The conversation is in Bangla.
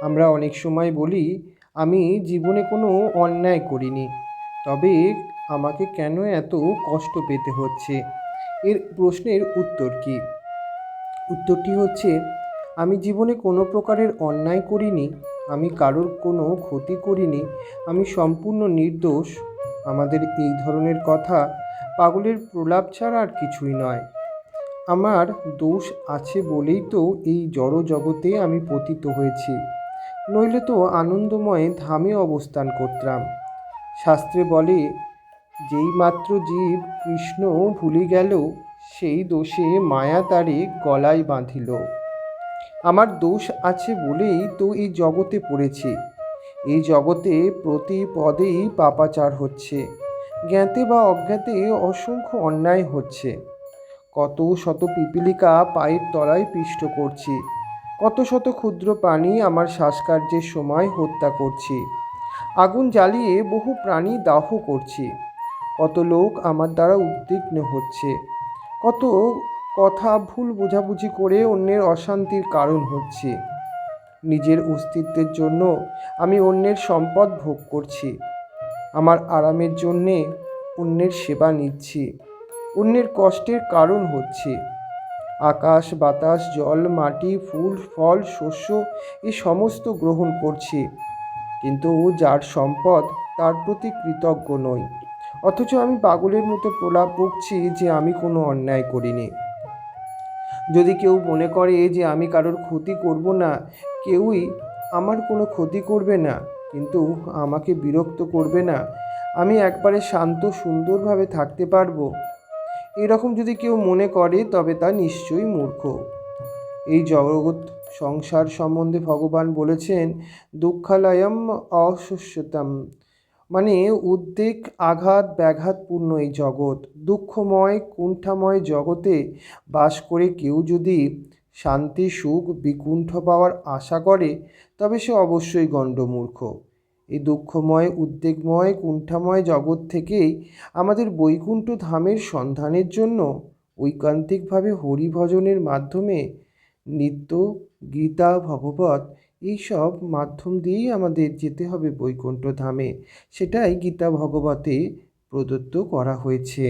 আমরা অনেক সময় বলি, আমি জীবনে কোনো অন্যায় করিনি, তবে আমাকে কেন এত কষ্ট পেতে হচ্ছে? এর প্রশ্নের উত্তর কী? উত্তরটি হচ্ছে, আমি জীবনে কোনো প্রকারের অন্যায় করিনি, আমি কারোর কোনো ক্ষতি করিনি, আমি সম্পূর্ণ নির্দোষ। আমাদের এই ধরনের কথা পাগলের প্রলাপ ছাড়া আর কিছুই নয়। আমার দোষ আছে বলেই তো এই জড় জগতে আমি পতিত হয়েছি, নইলে তো আনন্দময় ধামে অবস্থান করতাম। শাস্ত্রে বলে, যেই মাত্র জীব কৃষ্ণ ভুলে গেল, সেই দোষে মায়া তারে গলায় বাঁধিল। আমার দোষ আছে বলেই তো এই জগতে পড়েছি। এই জগতে প্রতি পদেই পাপাচার হচ্ছে, জ্ঞাতে বা অজ্ঞাতে অসংখ্য অন্যায় হচ্ছে। কত শত পিপীলিকা পায়ের তলায় পিষ্ট করছি, কত শত ক্ষুদ্র প্রাণী আমার শ্বাসকার্যের সময় হত্যা করছি, আগুন জ্বালিয়ে বহু প্রাণী দাহ করছি। কত লোক আমার দ্বারা উদ্বিগ্ন হচ্ছে, কত কথা ভুল বোঝাবুঝি করে অন্যের অশান্তির কারণ হচ্ছে। নিজের অস্তিত্বের জন্য আমি অন্যের সম্পদ ভোগ করছি, আমার আরামের জন্যে অন্যের সেবা নিচ্ছি, অন্যের কষ্টের কারণ হচ্ছে। আকাশ বাতাস জল মাটি ফুল ফল শস্য এ সমস্ত গ্রহণ করছি, কিন্তু যার সম্পদ তার প্রতি কৃতজ্ঞ নই। অথচ আমি পাগলের মতো প্রলাপ বকছি যে আমি কোনো অন্যায় করিনি। যদি কেউ মনে করে যে আমি কারোর ক্ষতি করব না, কেউই আমার কোনো ক্ষতি করবে না, কিন্তু আমাকে বিরক্ত করবে না, আমি একবারে শান্ত সুন্দরভাবে থাকতে পারবো, এরকম যদি কেউ মনে করে, তবে তা নিশ্চয়ই মূর্খ। এই জগৎ সংসার সম্বন্ধে ভগবান বলেছেন, দুঃখালয়ম অশস্যতম, মানে উদ্বেগ আঘাত ব্যাঘাতপূর্ণ এই জগৎ, দুঃখময় কুণ্ঠাময় জগতে বাস করে কেউ যদি শান্তি সুখ বিকুণ্ঠ পাওয়ার আশা করে, তবে সে অবশ্যই গণ্ডমূর্খ। এই দুঃখময় উদ্বেগময় কুণ্ঠাময় জগৎ থেকেই আমাদের বৈকুণ্ঠ ধামের সন্ধানের জন্য ঐকান্তিকভাবে হরিভজনের মাধ্যমে নিত্য গীতা ভগবত এইসব মাধ্যম দিয়েই আমাদের যেতে হবে বৈকুণ্ঠ ধামে। সেটাই গীতা ভগবতে প্রদত্ত করা হয়েছে।